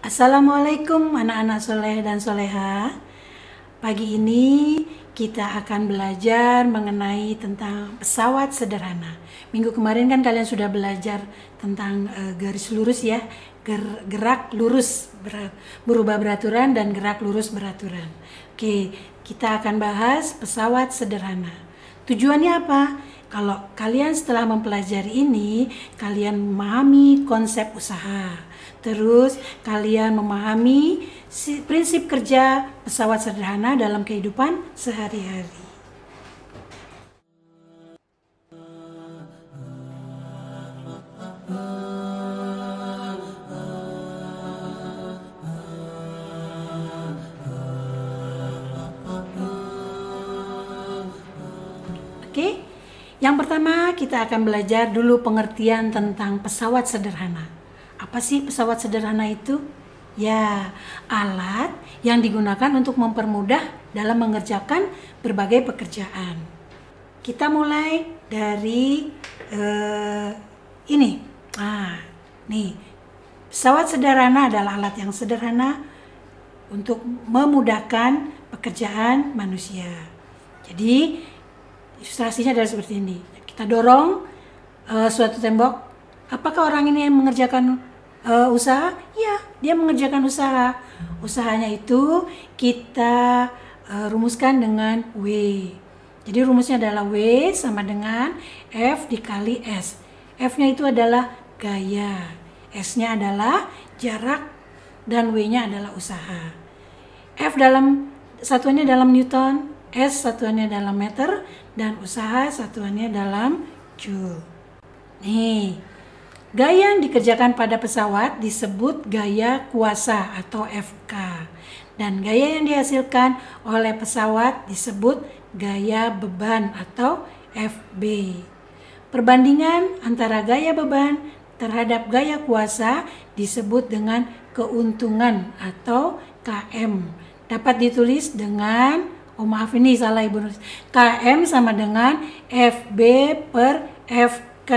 Assalamualaikum anak-anak soleh dan soleha. Pagi ini kita akan belajar mengenai tentang pesawat sederhana. Minggu kemarin kan kalian sudah belajar tentang garis lurus ya, gerak lurus berubah beraturan dan gerak lurus beraturan. Oke, kita akan bahas pesawat sederhana. Tujuannya apa? Kalau kalian setelah mempelajari ini, kalian memahami konsep usaha. Terus kalian memahami prinsip kerja pesawat sederhana dalam kehidupan sehari-hari. Oke, yang pertama kita akan belajar dulu pengertian tentang pesawat sederhana. Apa sih pesawat sederhana itu? Ya, alat yang digunakan untuk mempermudah dalam mengerjakan berbagai pekerjaan. Kita mulai dari ini. Nih, pesawat sederhana adalah alat yang sederhana untuk memudahkan pekerjaan manusia. Jadi, ilustrasinya adalah seperti ini. Kita dorong suatu tembok. Apakah orang ini yang mengerjakan usaha? Ya, dia mengerjakan usaha. Usahanya itu kita rumuskan dengan W. Jadi rumusnya adalah W sama dengan F dikali S. F-nya itu adalah gaya, S-nya adalah jarak, dan W-nya adalah usaha. F satuannya dalam Newton, S satuannya dalam meter, dan usaha satuannya dalam joule. Nih, gaya yang dikerjakan pada pesawat disebut gaya kuasa atau FK. Dan gaya yang dihasilkan oleh pesawat disebut gaya beban atau FB. Perbandingan antara gaya beban terhadap gaya kuasa disebut dengan keuntungan atau KM. Dapat ditulis dengan, maaf ini salah Ibu nulis. KM sama dengan FB per FK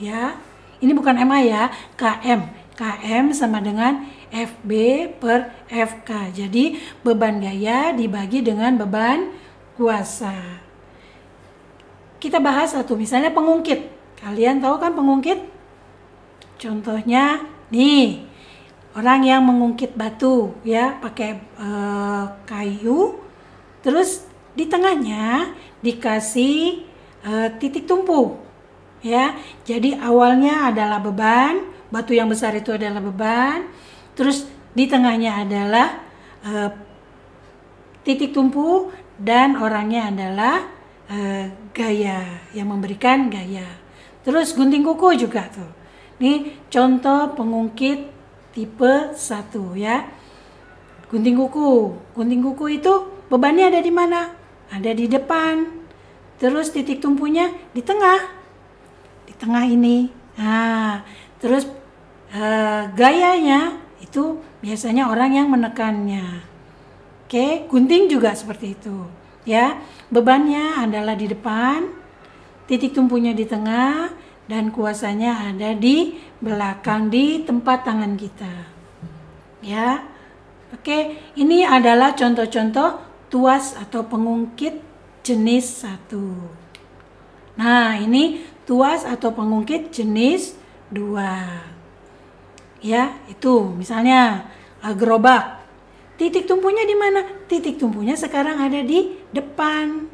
ya. Ini bukan MA ya, KM. KM sama dengan FB per FK. Jadi beban gaya dibagi dengan beban kuasa. Kita bahas satu, misalnya pengungkit. Kalian tahu kan pengungkit? Contohnya nih, orang yang mengungkit batu ya, pakai kayu. Terus di tengahnya dikasih titik tumpu. Ya, jadi awalnya adalah beban, batu yang besar itu adalah beban, terus di tengahnya adalah titik tumpu, dan orangnya adalah gaya, yang memberikan gaya. Terus gunting kuku juga tuh. Ini contoh pengungkit tipe 1 ya. Gunting kuku itu bebannya ada di mana? Ada di depan. Terus titik tumpunya di tengah ini. Nah, terus gayanya itu biasanya orang yang menekannya. Oke, gunting juga seperti itu. Ya, bebannya adalah di depan, titik tumpunya di tengah, dan kuasanya ada di belakang di tempat tangan kita. Ya, oke, ini adalah contoh-contoh tuas atau pengungkit jenis 1. Nah, ini tuas atau pengungkit jenis 2. Ya, itu misalnya gerobak. Titik tumpunya di mana? Titik tumpunya sekarang ada di depan.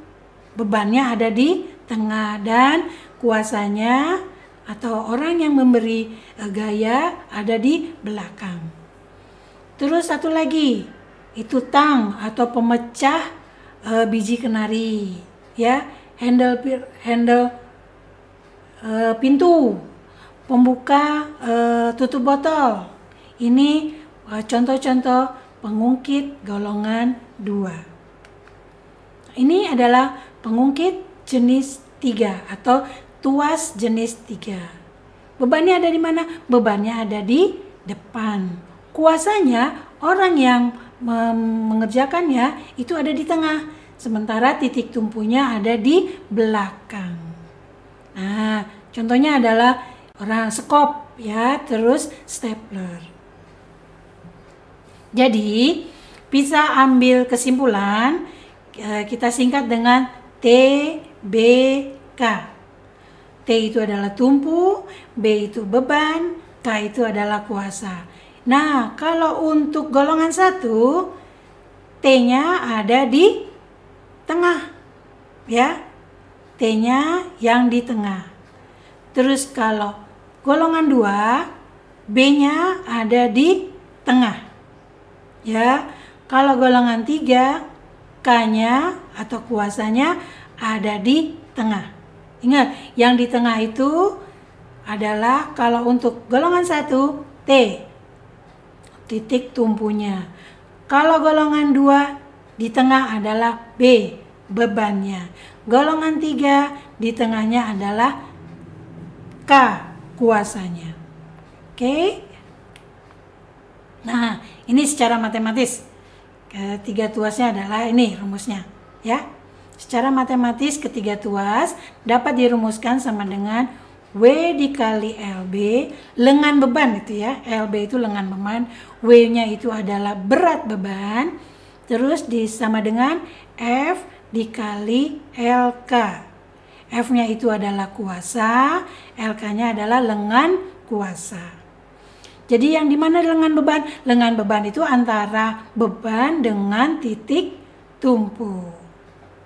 Bebannya ada di tengah, dan kuasanya atau orang yang memberi gaya ada di belakang. Terus satu lagi, itu tang atau pemecah biji kenari. Ya, handle pintu, pembuka tutup botol. Ini contoh-contoh pengungkit golongan 2. Ini adalah pengungkit jenis 3 atau tuas jenis 3. Bebannya ada di mana? Bebannya ada di depan. Kuasanya orang yang mengerjakannya itu ada di tengah, sementara titik tumpunya ada di belakang. Nah, contohnya adalah orang sekop ya, terus stapler. Jadi bisa ambil kesimpulan, kita singkat dengan TBK. T itu adalah tumpu, B itu beban, K itu adalah kuasa. Nah, kalau untuk golongan 1, T-nya ada di tengah, ya. T-nya yang di tengah. Terus kalau golongan 2, B-nya ada di tengah. Ya, kalau golongan 3, K-nya atau kuasanya ada di tengah. Ingat, yang di tengah itu adalah kalau untuk golongan 1, T, titik tumpunya. Kalau golongan 2, di tengah adalah B, bebannya. Golongan 3, di tengahnya adalah K, kuasanya. Oke? Nah, ini secara matematis. Ketiga tuasnya adalah ini rumusnya, ya. Secara matematis ketiga tuas dapat dirumuskan sama dengan W dikali LB, lengan beban itu ya. LB itu lengan beban, W-nya itu adalah berat beban, terus sama dengan F dikali LK. F-nya itu adalah kuasa, LK-nya adalah lengan kuasa. Jadi yang dimana lengan beban? Lengan beban itu antara beban dengan titik tumpu.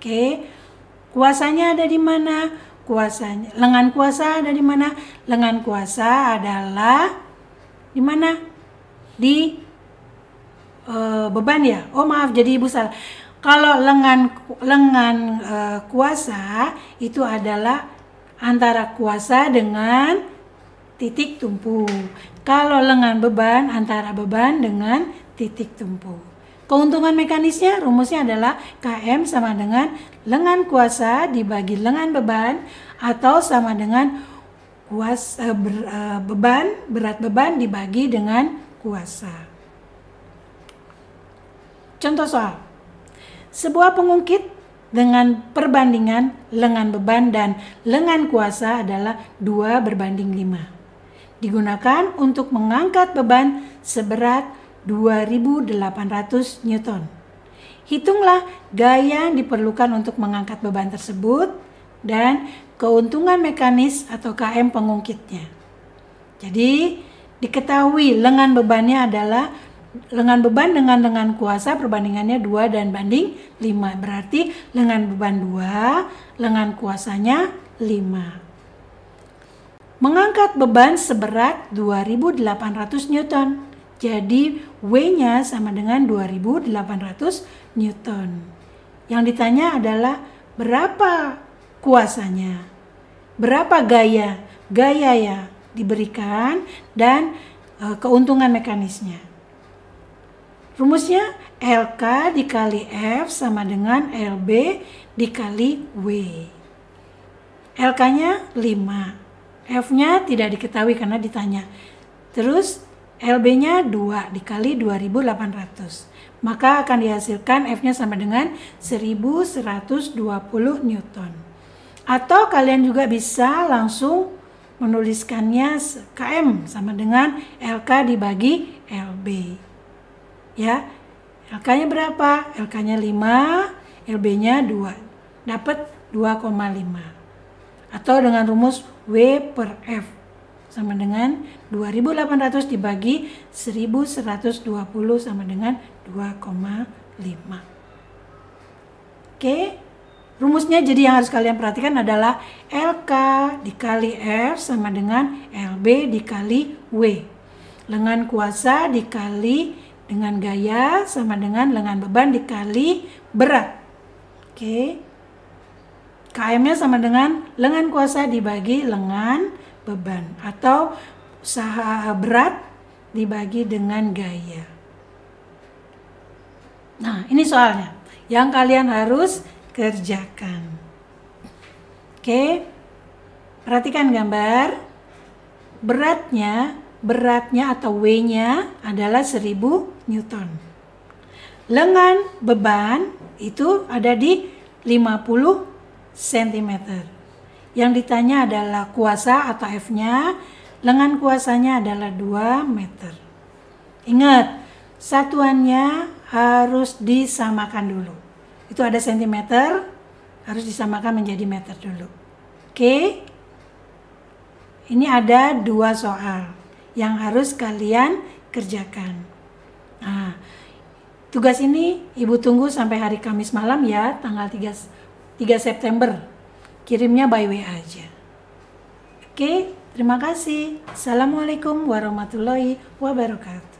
Oke, kuasanya ada di mana? Kuasanya, lengan kuasa ada di mana? Lengan kuasa adalah di mana? Di beban ya. Oh maaf, jadi ibu salah. Kalau lengan kuasa itu adalah antara kuasa dengan titik tumpu. Kalau lengan beban antara beban dengan titik tumpu. Keuntungan mekanisnya, rumusnya adalah KM sama dengan lengan kuasa dibagi lengan beban atau sama dengan berat beban dibagi dengan kuasa. Contoh soal. Sebuah pengungkit dengan perbandingan lengan beban dan lengan kuasa adalah 2:5. Digunakan untuk mengangkat beban seberat 2.800 Newton. Hitunglah gaya yang diperlukan untuk mengangkat beban tersebut dan keuntungan mekanis atau KM pengungkitnya. Jadi diketahui lengan bebannya adalah lengan beban dengan lengan kuasa perbandingannya 2:5. Berarti lengan beban 2, lengan kuasanya 5. Mengangkat beban seberat 2.800 Newton. Jadi W-nya sama dengan 2.800 Newton. Yang ditanya adalah berapa kuasanya, berapa gaya ya diberikan, dan keuntungan mekanisnya. Rumusnya LK dikali F sama dengan LB dikali W. LK-nya 5, F-nya tidak diketahui karena ditanya. Terus LB-nya 2 dikali 2.800. Maka akan dihasilkan F-nya sama dengan 1.120 Newton. Atau kalian juga bisa langsung menuliskannya KM sama dengan LK dibagi LB. Ya, LK-nya berapa? LK-nya 5, LB-nya 2. Dapat 2,5. Atau dengan rumus W per F sama dengan 2.800 dibagi 1.120 sama dengan 2,5. Oke, rumusnya jadi yang harus kalian perhatikan adalah LK dikali F sama dengan LB dikali W. Lengan kuasa dikali dengan gaya sama dengan lengan beban dikali berat. Oke, KM-nya sama dengan lengan kuasa dibagi lengan beban atau usaha berat dibagi dengan gaya. Nah, ini soalnya yang kalian harus kerjakan. Oke, perhatikan gambar. Beratnya atau W-nya adalah 1000 Newton. Lengan beban itu ada di 50 cm. Yang ditanya adalah kuasa atau F-nya. Lengan kuasanya adalah 2 meter. Ingat, satuannya harus disamakan dulu. Itu ada sentimeter, harus disamakan menjadi meter dulu. Oke? Ini ada 2 soal yang harus kalian kerjakan. Nah, tugas ini Ibu tunggu sampai hari Kamis malam ya, tanggal 3 September. Kirimnya by WA aja. Oke, terima kasih. Assalamualaikum warahmatullahi wabarakatuh.